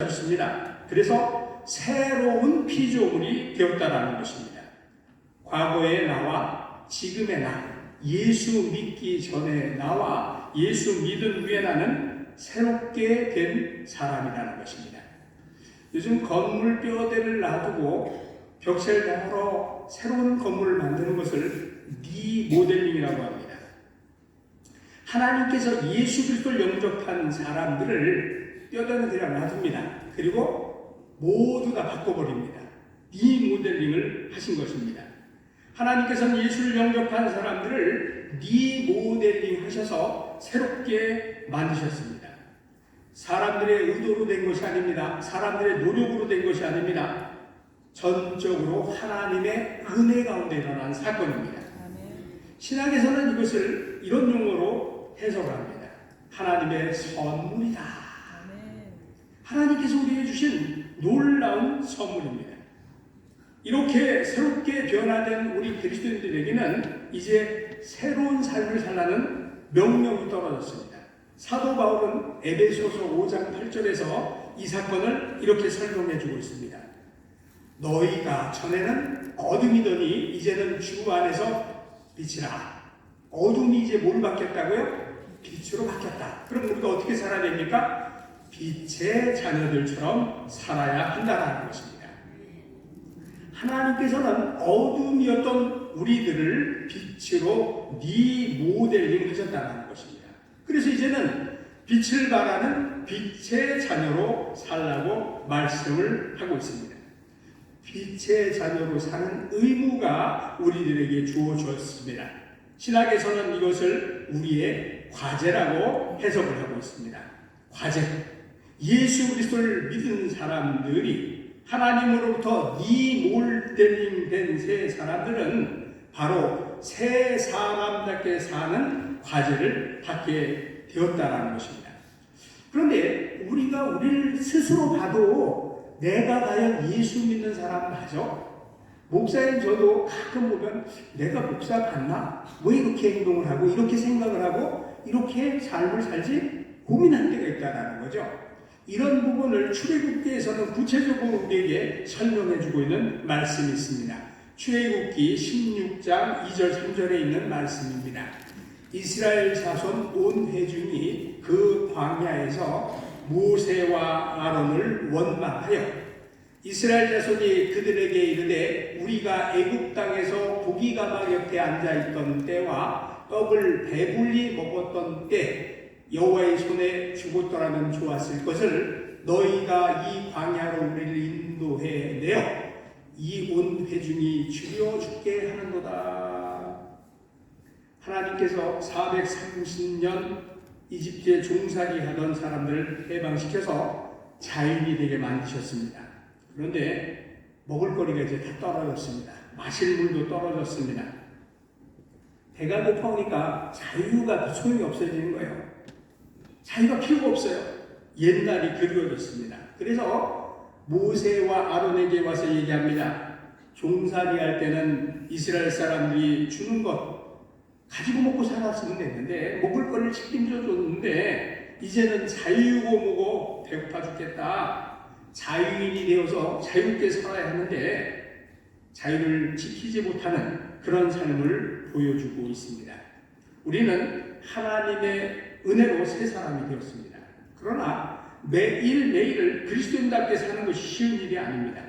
습니다. 그래서 새로운 피조물이 되었다라는 것입니다. 과거의 나와 지금의 나, 예수 믿기 전에 나와 예수 믿은 후에 나는 새롭게 된 사람이라는 것입니다. 요즘 건물 뼈대를 놔두고 벽체를 달아 새로운 건물을 만드는 것을 리모델링이라고 합니다. 하나님께서 예수 그리스도를 영접한 사람들을 뼈대는 그냥 놔둡니다. 그리고 모두 다 바꿔버립니다. 리모델링을 하신 것입니다. 하나님께서는 예수를 영접한 사람들을 리모델링 하셔서 새롭게 만드셨습니다. 사람들의 의도로 된 것이 아닙니다. 사람들의 노력으로 된 것이 아닙니다. 전적으로 하나님의 은혜 가운데 일어난 사건입니다. 신학에서는 이것을 이런 용어로 해석합니다. 하나님의 선물이다. 하나님께서 우리에게 주신 놀라운 선물입니다. 이렇게 새롭게 변화된 우리 그리스도인들에게는 이제 새로운 삶을 살라는 명령이 떨어졌습니다. 사도 바울은 에베소서 5장 8절에서 이 사건을 이렇게 설명해 주고 있습니다. 너희가 전에는 어둠이더니 이제는 주 안에서 빛이라. 어둠이 이제 뭘 바뀌었다고요? 빛으로 바뀌었다. 그럼 우리가 어떻게 살아야 됩니까? 빛의 자녀들처럼 살아야 한다는 것입니다. 하나님께서는 어둠이었던 우리들을 빛으로 리모델링 하셨다는 것입니다. 그래서 이제는 빛을 발하는 빛의 자녀로 살라고 말씀을 하고 있습니다. 빛의 자녀로 사는 의무가 우리들에게 주어졌습니다. 신학에서는 이것을 우리의 과제라고 해석을 하고 있습니다. 과제. 예수 그리스도를 믿은 사람들이 하나님으로부터 리모델링 된 새 사람들은 바로 새 사람답게 사는 과제를 받게 되었다는 것입니다. 그런데 우리가 우리를 스스로 봐도 내가 과연 예수 믿는 사람 맞아? 목사인 저도 가끔 보면 내가 목사 같나? 왜 이렇게 행동을 하고 이렇게 생각을 하고 이렇게 삶을 살지? 고민할 때가 있다는 거죠. 이런 부분을 출애굽기에서는 구체적으로 우리에게 설명해주고 있는 말씀이 있습니다. 출애굽기 16장 2절 3절에 있는 말씀입니다. 이스라엘 자손 온 회중이 그 광야에서 모세와 아론을 원망하여 이스라엘 자손이 그들에게 이르되 우리가 애굽 땅에서 고기가마 옆에 앉아있던 때와 떡을 배불리 먹었던 때 여호와의 손에 죽었더라면 좋았을 것을 너희가 이 광야로 우리를 인도해 내어 이 온 회중이 죽여 죽게 하는도다. 하나님께서 430년 이집트에 종살이 하던 사람들을 해방시켜서 자유인이 되게 만드셨습니다. 그런데 먹을 거리가 이제 다 떨어졌습니다. 마실 물도 떨어졌습니다. 배가 고파오니까 자유가 소용이 없어지는 거예요. 자유가 필요가 없어요. 옛날이 그리워졌습니다. 그래서 모세와 아론에게 와서 얘기합니다. 종살이 할 때는 이스라엘 사람들이 주는 것 가지고 먹고 살았으면 됐는데 먹을 거를 책임져 줬는데 이제는 자유고 뭐고 배고파 죽겠다. 자유인이 되어서 자유롭게 살아야 하는데 자유를 지키지 못하는 그런 삶을 보여주고 있습니다. 우리는 하나님의 은혜로 새 사람이 되었습니다. 그러나 매일매일을 그리스도인답게 사는 것이 쉬운 일이 아닙니다.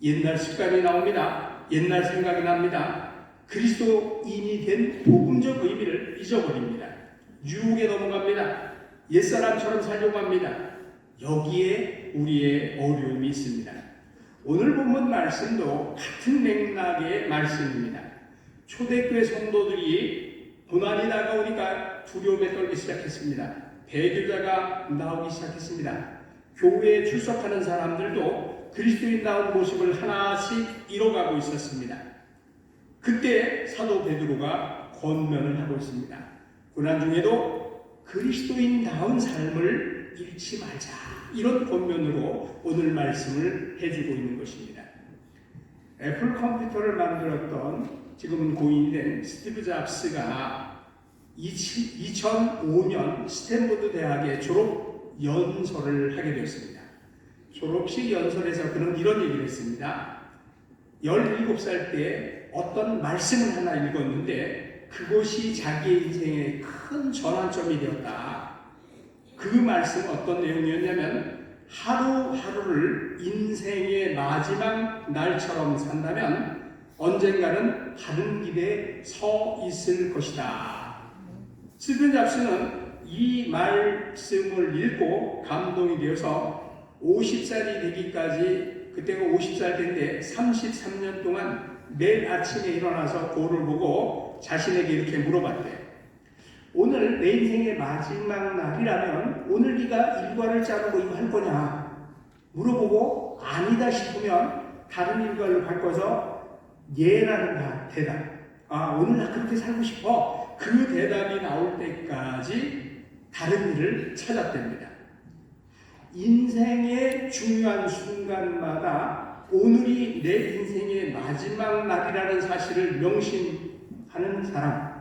옛날 습관이 나옵니다. 옛날 생각이 납니다. 그리스도인이 된 복음적 의미를 잊어버립니다. 유혹에 넘어갑니다. 옛사람처럼 살려고 합니다. 여기에 우리의 어려움이 있습니다. 오늘 본문 말씀도 같은 맥락의 말씀입니다. 초대교회 성도들이 고난이 다가오니까 두려움에 떨기 시작했습니다. 배교자가 나오기 시작했습니다. 교회에 출석하는 사람들도 그리스도인다운 모습을 하나씩 잃어가고 있었습니다. 그때 사도 베드로가 권면을 하고 있습니다. 고난 중에도 그리스도인다운 삶을 잃지 말자. 이런 권면으로 오늘 말씀을 해주고 있는 것입니다. 애플 컴퓨터를 만들었던 지금은 고인이 된 스티브 잡스가 2005년 스탠포드 대학의 졸업 연설을 하게 되었습니다. 졸업식 연설에서 그는 이런 얘기를 했습니다. 17살 때 어떤 말씀을 하나 읽었는데 그것이 자기의 인생의 큰 전환점이 되었다. 그 말씀 어떤 내용이었냐면 하루하루를 인생의 마지막 날처럼 산다면 언젠가는 다른 길에 서 있을 것이다. 스티븐 잡스는 이 말씀을 읽고 감동이 되어서 50살이 되기까지, 그때가 50살 때인데 33년 동안 매일 아침에 일어나서 거울을 보고 자신에게 이렇게 물어봤대. 오늘 내 인생의 마지막 날이라면 오늘 네가 일과를 짜고 이거 할 거냐 물어보고 아니다 싶으면 다른 일과를 바꿔서 예라는 대답. 오늘 나 그렇게 살고 싶어. 그 대답이 나올 때까지 다른 일을 찾았답니다. 인생의 중요한 순간마다 오늘이 내 인생의 마지막 날이라는 사실을 명심하는 사람,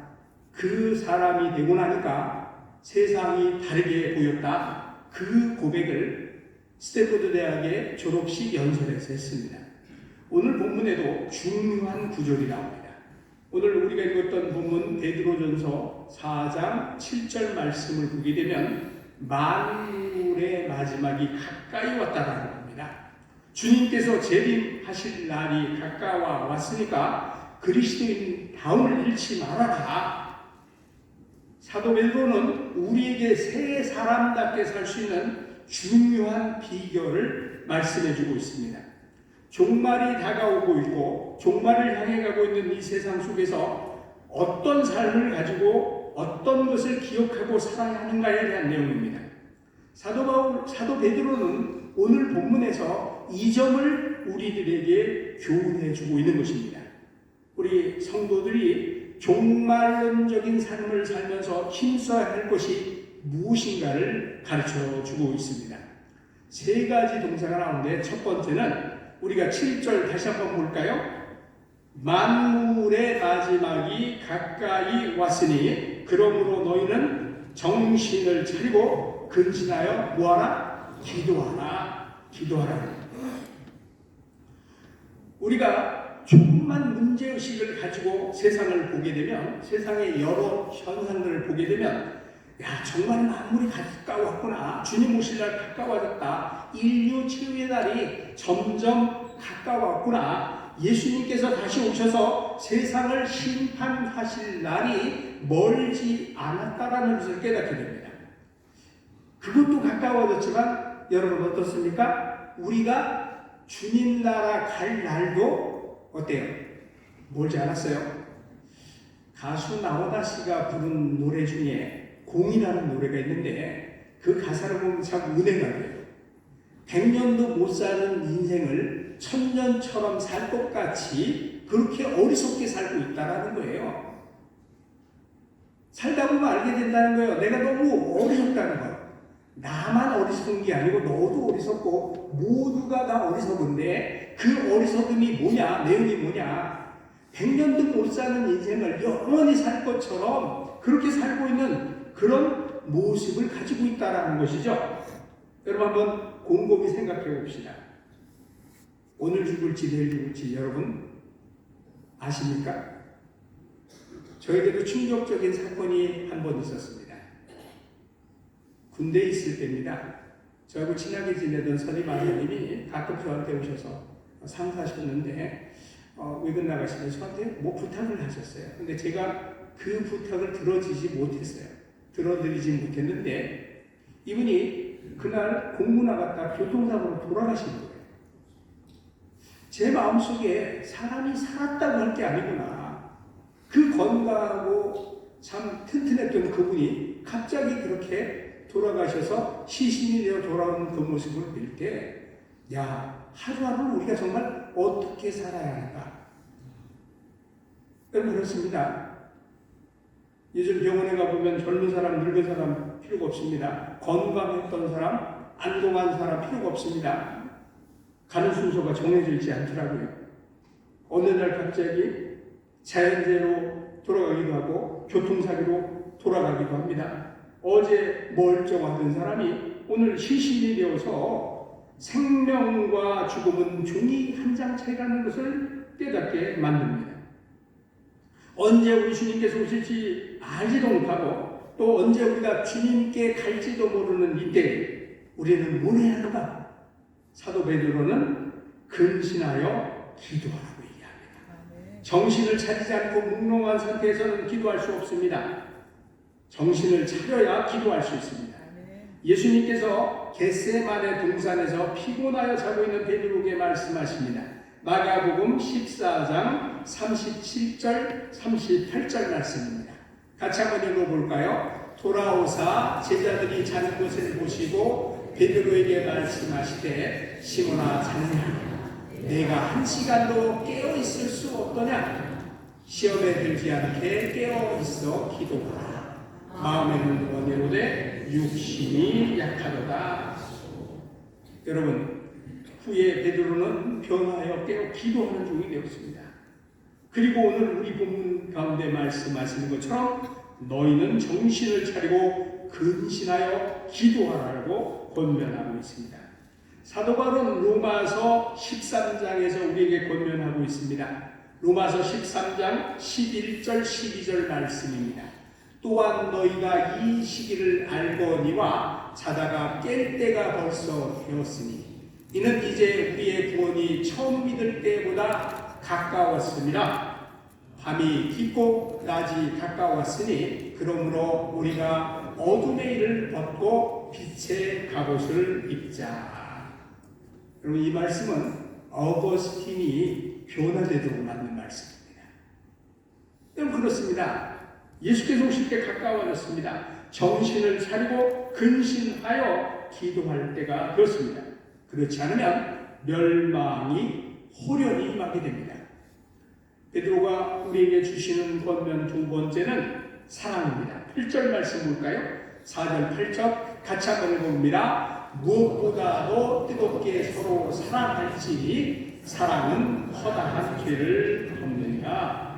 그 사람이 되고 나니까 세상이 다르게 보였다. 그 고백을 스탠포드 대학의 졸업식 연설에서 했습니다. 오늘 본문에도 중요한 구절이 나옵니다. 오늘 우리가 읽었던 본문 베드로전서 4장 7절 말씀을 보게 되면 만물의 마지막이 가까이 왔다라는 겁니다. 주님께서 재림하실 날이 가까워 왔으니까 그리스도인 다움을 잃지 말아라. 사도 베드로는 우리에게 새 사람답게 살 수 있는 중요한 비결을 말씀해주고 있습니다. 종말이 다가오고 있고 종말을 향해 가고 있는 이 세상 속에서 어떤 삶을 가지고 어떤 것을 기억하고 살아야 하는가에 대한 내용입니다. 사도 베드로는 오늘 본문에서 이 점을 우리들에게 교훈해 주고 있는 것입니다. 우리 성도들이 종말론적인 삶을 살면서 힘써야 할 것이 무엇인가를 가르쳐 주고 있습니다. 세 가지 동사가 나오는데 첫 번째는 우리가 7절 다시 한번 볼까요? 만물의 마지막이 가까이 왔으니 그러므로 너희는 정신을 차리고 근신하여 뭐하라? 기도하라. 우리가 조금만 문제의식을 가지고 세상을 보게 되면, 세상의 여러 현상들을 보게 되면 정말 만물이 가까웠구나. 주님 오실 날 가까워졌다. 인류 최후의 날이 점점 가까웠구나. 예수님께서 다시 오셔서 세상을 심판하실 날이 멀지 않았다라는 것을 깨닫게 됩니다. 그것도 가까워졌지만 여러분 어떻습니까? 우리가 주님 나라 갈 날도 어때요? 멀지 않았어요. 가수 나훈아 씨가 부른 노래 중에 공이라는 노래가 있는데 그 가사를 보면 참 은혜가 돼요. 100년도 못 사는 인생을 1000년처럼 살 것 같이 그렇게 어리석게 살고 있다라는 거예요. 살다 보면 알게 된다는 거예요. 내가 너무 어리석다는 거예요. 나만 어리석은 게 아니고 너도 어리석고 모두가 다 어리석은데 그 어리석음이 뭐냐? 내용이 뭐냐? 100년도 못 사는 인생을 영원히 살 것처럼 그렇게 살고 있는 그런 모습을 가지고 있다는 것이죠. 여러분 한번 곰곰이 생각해 봅시다. 오늘 죽을지 내일 죽을지 여러분 아십니까? 저에게도 충격적인 사건이 한 번 있었습니다. 군대에 있을 때입니다. 저하고 친하게 지내던 선임 아버님이 가끔 저한테 오셔서 상사하셨는데 왜 끝나가시면 저한테 뭐 부탁을 하셨어요. 근데 제가 그 부탁을 들어주지 못했어요. 들어드리지 못했는데 이분이 그날 공부 나갔다 교통사고로 돌아가신 거예요. 제 마음속에 사람이 살았다고 할 게 아니구나. 그 건강하고 참 튼튼했던 그분이 갑자기 그렇게 돌아가셔서 시신이 되어 돌아오는 그 모습을 볼 때 하루하루 우리가 정말 어떻게 살아야 할까? 여러분 그렇습니다. 요즘 병원에 가보면 젊은 사람, 늙은 사람 필요가 없습니다. 건강했던 사람, 안동한 사람 필요가 없습니다. 가는 순서가 정해져 있지 않더라고요. 어느 날 갑자기 자연재해로 돌아가기도 하고 교통사고로 돌아가기도 합니다. 어제 멀쩡하던 사람이 오늘 시신이 되어서 생명과 죽음은 종이 한 장 차이라는 것을 깨닫게 만듭니다. 언제 우리 주님께서 오실지 알지도 못하고 또 언제 우리가 주님께 갈지도 모르는 이때 우리는 뭘 해야 하는가? 사도 베드로는 근신하여 기도하라고 얘기합니다. 정신을 차리지 않고 몽롱한 상태에서는 기도할 수 없습니다. 정신을 차려야 기도할 수 있습니다. 예수님께서 겟세마네 동산에서 피곤하여 자고 있는 베드로에게 말씀하십니다. 마가복음 14장 37절 38절 말씀입니다. 같이 한번 읽어볼까요? 돌아오사 제자들이 자는 것을 보시고 베드로에게 말씀하시되 시몬아 자느냐 내가 1시간도 깨어 있을 수 없더냐 시험에 들지 않게 깨어 있어 기도하라 마음에는 원해로되 육신이 약하도다. 여러분 후에 베드로는 변화하여 깨어 기도하는 중이 되었습니다. 그리고 오늘 우리 본문 가운데 말씀하시는 것처럼 너희는 정신을 차리고 근신하여 기도하라고 권면하고 있습니다. 사도 바울은 로마서 13장에서 우리에게 권면하고 있습니다. 로마서 13장 11절 12절 말씀입니다. 또한 너희가 이 시기를 알거니와 자다가 깰 때가 벌써 되었으니 이는 이제 우리의 구원이 처음 믿을 때보다 가까웠습니다. 밤이 깊고 낮이 가까웠으니 그러므로 우리가 어둠의 일을 벗고 빛의 갑옷을 입자. 여러분 이 말씀은 어거스틴이 변화되도록 만든 말씀입니다. 여러분 그렇습니다. 예수께서 오실 때 가까워졌습니다. 정신을 차리고 근신하여 기도할 때가 되었습니다. 그렇지 않으면 멸망이 호련히 임하게 됩니다. 베드로가 우리에게 주시는 권면 두 번째는 사랑입니다. 8절 말씀 볼까요? 4절 8절 같이 한번 읽어봅니다. 무엇보다도 뜨겁게 서로 사랑할지니 사랑은 허다한 죄를 덮느니라.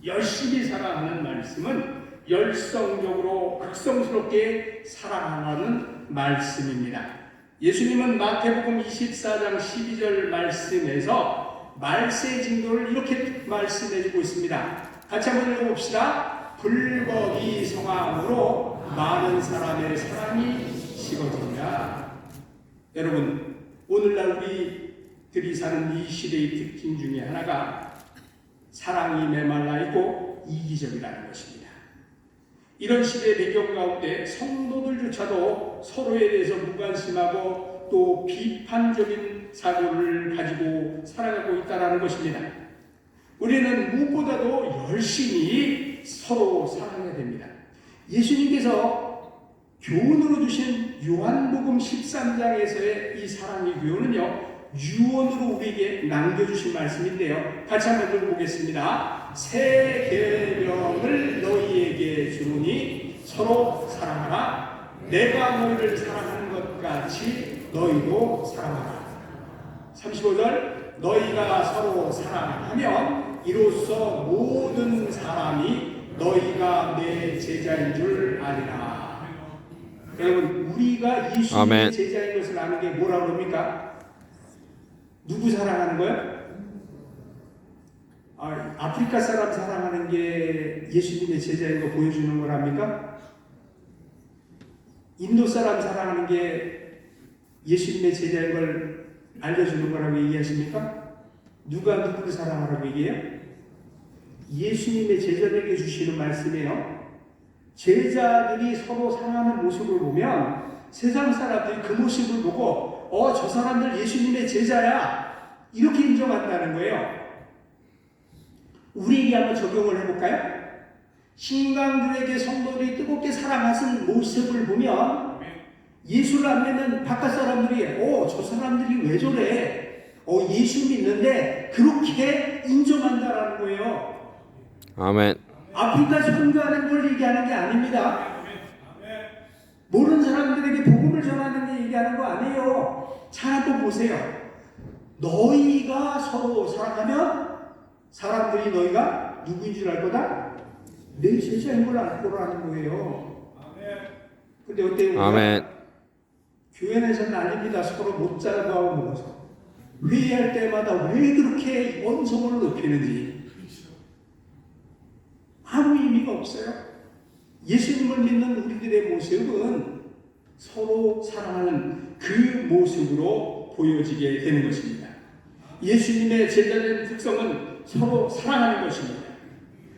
열심히 사랑하는 말씀은 열성적으로 극성스럽게 사랑하라는 말씀입니다. 예수님은 마태복음 24장 12절 말씀에서 말세의 징조를 이렇게 말씀해주고 있습니다. 같이 한번 읽어봅시다. 불법이 성함으로 많은 사람의 사랑이 식어진다. 여러분 오늘날 우리들이 사는 이 시대의 특징 중에 하나가 사랑이 메말라 있고 이기적이라는 것입니다. 이런 시대의 배경 가운데 성도들조차도 서로에 대해서 무관심하고 또 비판적인 사고를 가지고 살아가고 있다는 것입니다. 우리는 무엇보다도 열심히 서로 사랑해야 됩니다. 예수님께서 교훈으로 주신 요한복음 13장에서의 이 사랑의 교훈은요, 유언으로 우리에게 남겨주신 말씀인데요. 같이 한번 읽어보겠습니다. 새 계명을 너희에게 주노니 서로 사랑하라. 내가 너희를 사랑하는 것 같이 너희도 사랑하라. 35절 너희가 서로 사랑하면 이로써 모든 사람이 너희가 내 제자인 줄 아리라. 여러분 우리가 예수님의 제자인 것을 아는 게 뭐라고 합니까? 누구 사랑하는 거야? 아프리카 사람 사랑하는 게 예수님의 제자인 거 보여주는 거랍니까? 인도 사람 사랑하는 게 예수님의 제자인 걸 알려주는 거라고 얘기하십니까? 누가 누구를 사랑하라고 얘기해요? 예수님의 제자들에게 주시는 말씀이에요. 제자들이 서로 사랑하는 모습을 보면 세상 사람들이 그 모습을 보고 저 사람들 예수님의 제자야 이렇게 인정한다는 거예요. 우리에게 한번 적용을 해볼까요? 신강들에게 성도들이 뜨겁게 사랑하는 모습을 보면 예수를 안 믿는 바깥 사람들이 저 사람들이 왜 저래? 예수 믿는데 그렇게 인정한다라는 거예요. 아멘. 아프리카 선교하는 걸 얘기하는 게 아닙니다. 모르는 사람들에게 복음을 전하는 게 얘기하는 거 아니에요. 자, 또 보세요. 너희가 서로 사랑하면 사람들이 너희가 누구인 줄 알 거다? 내 제자인 걸 알 거라는 거예요. 근데 어때요? 아멘. 교회 내에서 난립니다. 서로 못 잡아 먹어서. 회의할 때마다 왜 그렇게 원성을 높이는지 아무 의미가 없어요. 예수님을 믿는 우리들의 모습은 서로 사랑하는 그 모습으로 보여지게 되는 것입니다. 예수님의 제자된 특성은 서로 사랑하는 것입니다.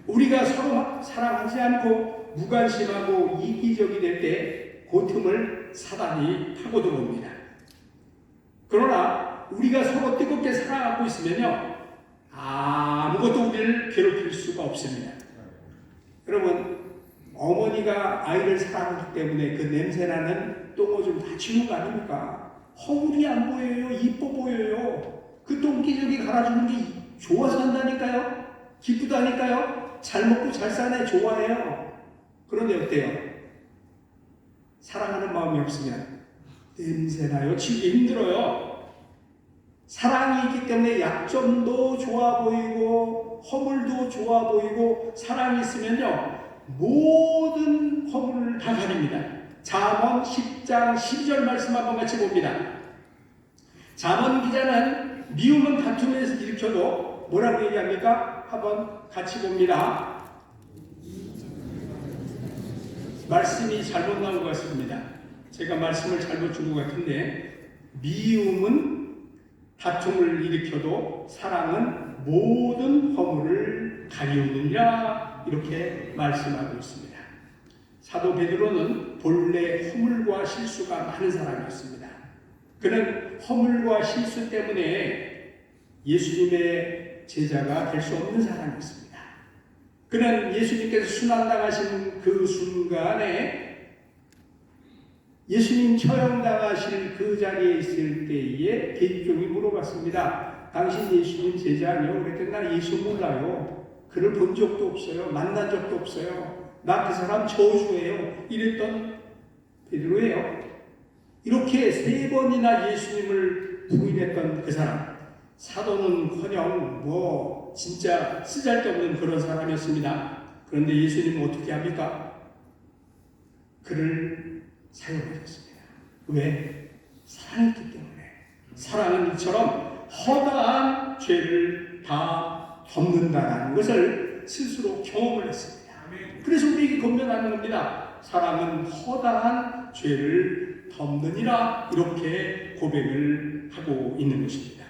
우리가 서로 사랑하지 않고 무관심하고 이기적이 될 때 그 틈을 사단이 파고 들어옵니다. 그러나 우리가 서로 뜨겁게 사랑하고 있으면요, 아무것도 우리를 괴롭힐 수가 없습니다. 여러분, 어머니가 아이를 사랑하기 때문에 그 냄새나는 똥오줌 다 치우는 거 아닙니까? 허물이 안 보여요. 이뻐 보여요. 그 똥기저귀 갈아주는 게 좋아서 한다니까요. 기쁘다니까요. 잘 먹고 잘 사네. 좋아해요. 그런데 어때요? 사랑하는 마음이 없으면 냄새나요. 치우기 힘들어요. 사랑이 있기 때문에 약점도 좋아 보이고 허물도 좋아 보이고, 사랑이 있으면요 모든 허물을 다 가립니다. 잠언 10장 12절 말씀 한번 같이 봅니다. 잠언 기자는 미움은 다툼에서 일으켜도 뭐라고 얘기합니까? 한번 같이 봅니다. 말씀이 잘못 나온 것 같습니다. 제가 말씀을 잘못 준 것 같은데, 미움은 다툼을 일으켜도 사랑은 모든 허물을 가리우느냐, 이렇게 말씀하고 있습니다. 사도 베드로는 본래 허물과 실수가 많은 사람이었습니다. 그는 허물과 실수 때문에 예수님의 제자가 될 수 없는 사람이었습니다. 그는 예수님께서 순환당하신 그 순간에 예수님 처형당하실 그 자리에 있을 때에 대종이 물어봤습니다. 당신 예수님 제자 아니요? 그랬더니 나 예수 몰라요. 그를 본 적도 없어요. 만난 적도 없어요. 나 그 사람 저주예요. 이랬던 베드로예요. 이렇게 3번이나 예수님을 부인했던 그 사람, 사도는커녕 진짜 쓰잘데없는 그런 사람이었습니다. 그런데 예수님은 어떻게 합니까? 그를 사용하셨습니다. 왜? 사랑했기 때문에. 사랑은 이처럼 허다한 죄를 다 덮는다는 것을 스스로 경험을 했습니다. 그래서 우리에게 건면하는 겁니다. 사랑은 허다한 죄를 덮느니라, 이렇게 고백을 하고 있는 것입니다.